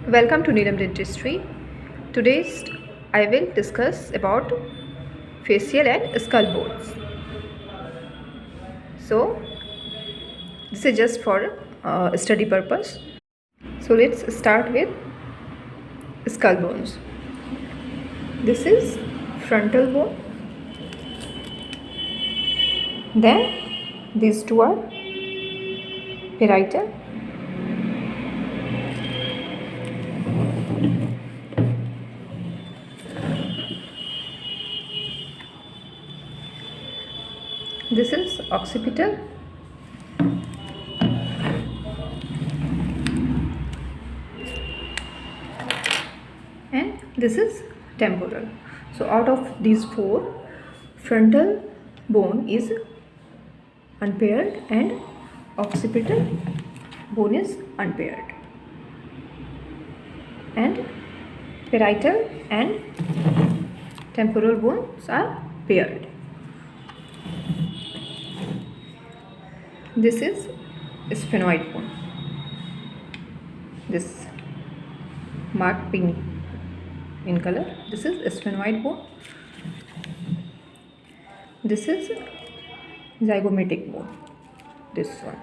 Welcome to Neelam Dentistry. Today I will discuss about facial and skull bones. So this is just for study purpose. So let's start with skull bones. This is frontal bone. Then these two are parietal. This is occipital. And this is temporal. So out of these four, frontal bone is unpaired and occipital bone is unpaired, and parietal and temporal bones are paired. This is sphenoid bone. This marked pink in color. This is sphenoid bone. This is zygomatic bone. This one.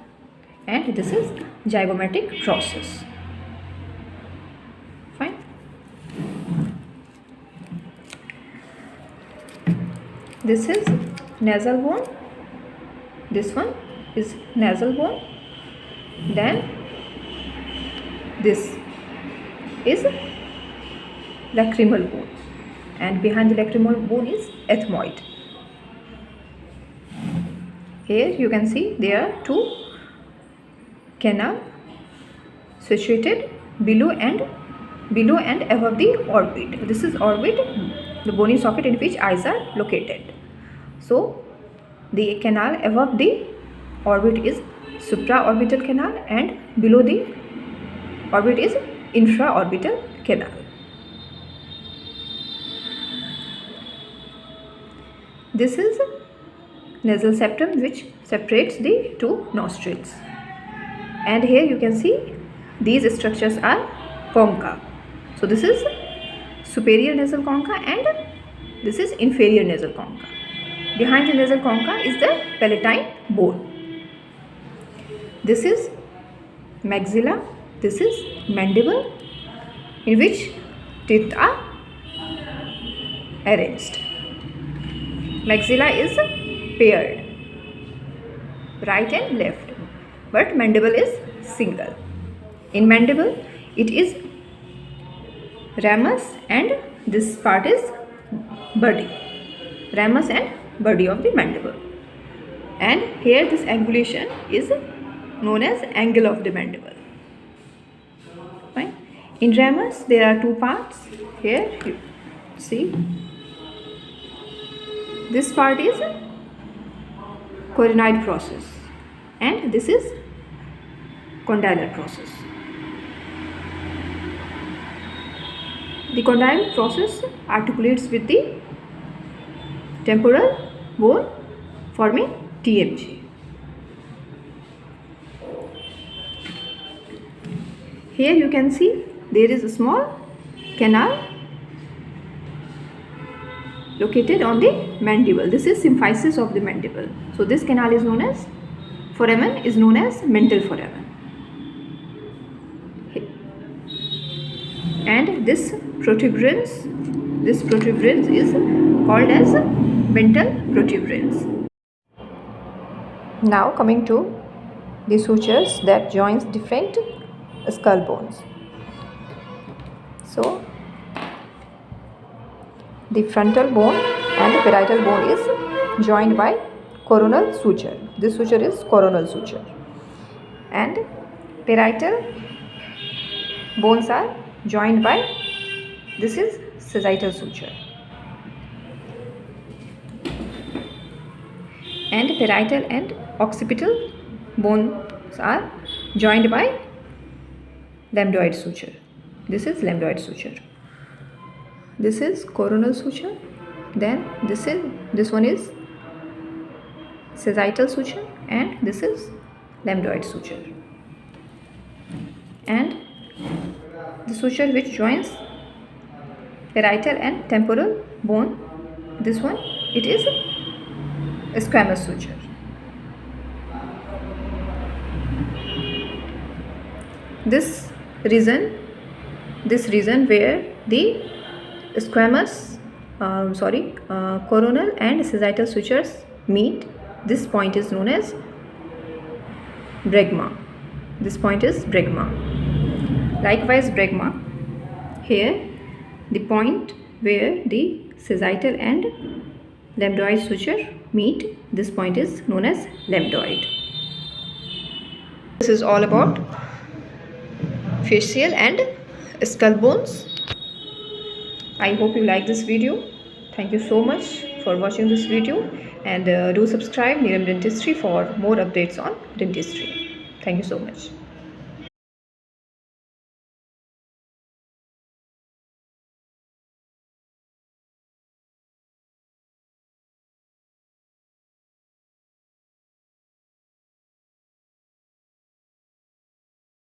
And this is zygomatic process. Fine. This is nasal bone. This one is nasal bone. Then this is lacrimal bone, and behind the lacrimal bone is ethmoid. Here you can see there are two canals situated below and above the orbit. This is orbit, the bony socket in which eyes are located. So the canal above the orbit is supraorbital canal, and below the orbit is infraorbital canal. This is nasal septum, which separates the two nostrils. And here you can see these structures are concha. So this is superior nasal concha and this is inferior nasal concha. Behind the nasal concha is the palatine bone. This is maxilla. This is mandible, in which teeth are arranged. Maxilla is paired, right and left, but mandible is single. In mandible it is ramus and this part is body. Ramus and body of the mandible. And here this angulation is known as angle of the mandible. Fine. In ramus there are two parts. Here you see. This part is coronoid process and this is condylar process. The condylar process articulates with the temporal bone, forming TMJ. Here you can see there is a small canal located on the mandible. This is symphysis of the mandible. So this canal is known as foramen, is known as mental foramen. And this protuberance is called as mental protuberance. Now coming to the sutures that joins different skull bones. So the frontal bone and the parietal bone is joined by coronal suture. This suture is coronal suture. And parietal bones are joined by, this is sagittal suture. And parietal and occipital bones are joined by lambdoid suture. This is lambdoid suture. This is coronal suture. Then this one is sagittal suture, and this is lambdoid suture. And the suture which joins parietal and temporal bone. This one, it is a squamous suture. This region where the squamous coronal and sagittal sutures meet, this point is known as bregma. This point is bregma. Likewise, bregma, here the point where the sagittal and lambdoid suture meet, this point is known as lambdoid. This is all about facial and skull bones. I hope you like this video. Thank you so much for watching this video, and do subscribe Neelam Dentistry for more updates on dentistry. Thank you so much.